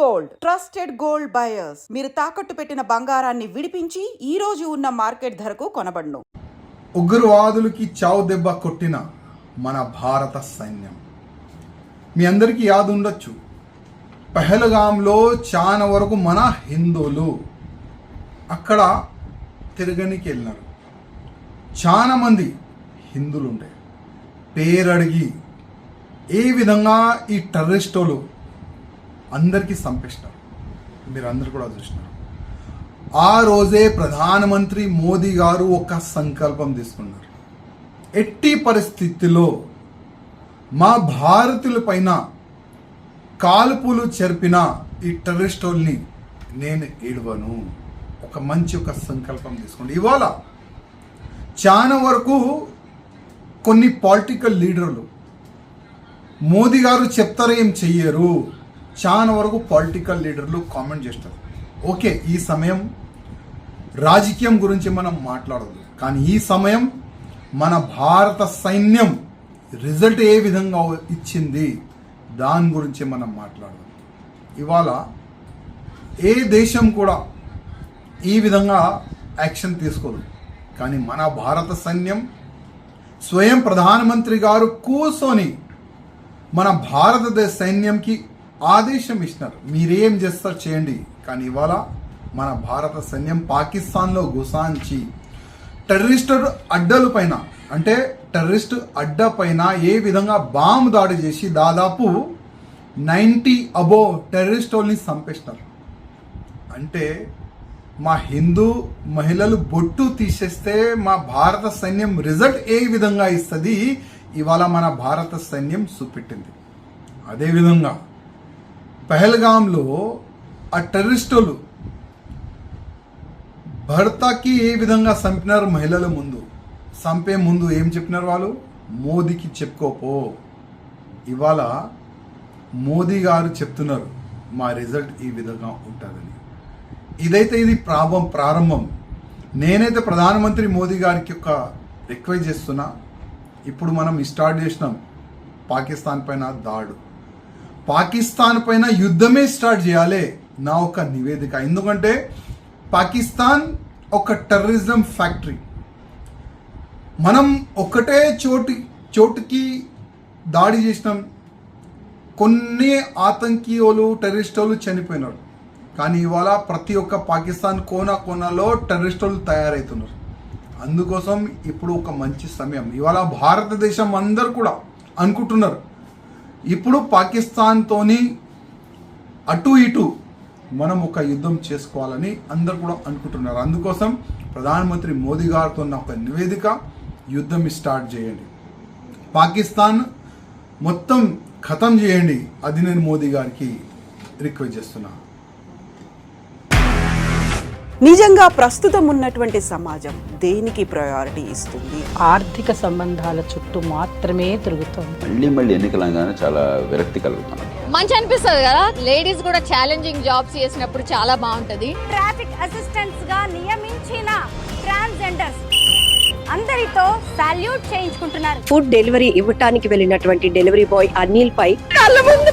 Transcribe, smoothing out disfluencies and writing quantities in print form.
Gold trusted gold buyers. మీరు తాకట్టు పెట్టిన బంగారాన్ని విడిపించి ఈ రోజు ఉన్న మార్కెట్ ధరకు కొనబడును. ఉగ్రవాదులకి చావు దెబ్బ కొట్టిన మన భారత సైన్యం మీ అందరికీ యాद ఉండొచ్చు. పహల్గాంలో చాలా వరకు మన హిందువులు అక్కడ తిరగనికి వెళ్ళినారు. చాలా మంది హిందువులు ఉండే పేరడిగి ఏ విధంగా ఈ టెర్రరిస్టులు అందరికీ చంపేసినారు. మీరు అందరు కూడా చూసినారు. ఆ రోజే ప్రధానమంత్రి మోదీ గారు ఒక సంకల్పం తీసుకున్నారు. ఎట్టి పరిస్థితిలో మా భారతీయుల పైన కాల్పులు జరిపిన ఈ టెర్రరిస్టుల్ని నేను ఏడవను. ఒక సంకల్పం తీసుకోండి. ఇవాళ చాలా వరకు కొన్ని పొలిటికల్ లీడర్లు మోదీ గారు చెప్తారో ఏం చెయ్యరు. చాలా వరకు పొలిటికల్ లీడర్లు కామెంట్ చేస్తారు. ఓకే, ఈ సమయం రాజకీయం గురించి మనం మాట్లాడదు, కానీ ఈ సమయం మన భారత సైన్యం రిజల్ట్ ఏ విధంగా ఇచ్చింది దాని గురించి మనం మాట్లాడదాం. ఇవాళ ఏ దేశం కూడా ఈ విధంగా యాక్షన్ తీసుకోదు, కానీ మన భారత సైన్యం స్వయం ప్రధానమంత్రి గారు కూర్చొని మన భారతదేశ సైన్యంకి ఆదేశం ఇచ్చినారు, మీరేం చేస్తారు చేయండి. కానీ ఇవాళ మన భారత సైన్యం పాకిస్తాన్లో గుసాంచి టెర్రరిస్ట్ అడ్డల పైన అంటే టెర్రరిస్ట్ అడ్డ పైన ఏ విధంగా బాంబు దాడి చేసి దాదాపు 90 అబోవ్ టెర్రరిస్టుల్ని చంపేసినారు. అంటే మా హిందూ మహిళలు బొట్టు తీసేస్తే మా భారత సైన్యం రిజల్ట్ ఏ విధంగా ఇస్తుంది ఇవాళ మన భారత సైన్యం చూపెట్టింది. అదేవిధంగా పహల్గాంలో ఆ టెర్రరిస్టులు భర్తకి ఏ విధంగా చంపినారు మహిళల ముందు. చంపే ముందు ఏం చెప్పినారు వాళ్ళు? మోదీకి చెప్పుకోపో. ఇవాళ మోదీ గారు చెప్తున్నారు మా రిజల్ట్ ఈ విధంగా ఉంటుందని. ఇది ప్రారంభం. నేనైతే ప్రధానమంత్రి మోదీ గారికి ఒక రిక్వెస్ట్ చేస్తున్నా. ఇప్పుడు మనం స్టార్ట్ చేసినాం పాకిస్తాన్ పైన దాడు. పాకిస్తాన్ పైన యుద్ధమే స్టార్ట్ చేయాలి నా ఒక నివేదిక. ఎందుకంటే పాకిస్తాన్ ఒక టెర్రరిజం ఫ్యాక్టరీ. మనం ఒకటే చోటుకి దాడి చేసినాం. కొన్ని ఆతంకీయులు టెర్రరిస్టులు చనిపోయినారు, కానీ ఇవాళ ప్రతి ఒక్క పాకిస్తాన్ కోనలో టెర్రరిస్టులు తయారవుతున్నారు. అందుకోసం ఇప్పుడు ఒక మంచి సమయం. ఇవాళ భారతదేశం అందరు కూడా అనుకుంటున్నారు ఇప్పుడు పాకిస్తాన్తోని అటు ఇటు మనం ఒక యుద్ధం చేసుకోవాలని అందరు కూడా అనుకుంటున్నారు. అందుకోసం ప్రధానమంత్రి మోదీ గారితో ఒక నివేదిక, యుద్ధం స్టార్ట్ చేయండి, పాకిస్తాన్ మొత్తం ఖతం చేయండి. అది నేను మోదీ గారికి రిక్వెస్ట్ చేస్తున్నా. నిజంగా ప్రస్తుతం ఉన్నటువంటి సమాజం దేనికి ప్రయారిటీ ఇస్తుంది? ఆర్థిక సంబంధాల చుట్టూ మాత్రమే తిరుగుతుంది. మళ్ళీ ఎన్నికలంగానే చాలా విరక్తి కలుగుతున్నాం. మంచి అనిపిస్తుంది కదా, లేడీస్ కూడా ఛాలెంజింగ్ జాబ్స్ చేసినప్పుడు చాలా బాగుంటది. ట్రాఫిక్ అసిస్టెంట్స్ గా నియమించిన ట్రాన్స్జెండర్స్ అందరితో సాల్యూట్ చేయించుకుంటున్నారు. ఫుడ్ డెలివరీ ఇవ్వటానికి వెళ్ళినటువంటి డెలివరీ బాయ్ అనిల్ పై కళ్ళ ముందు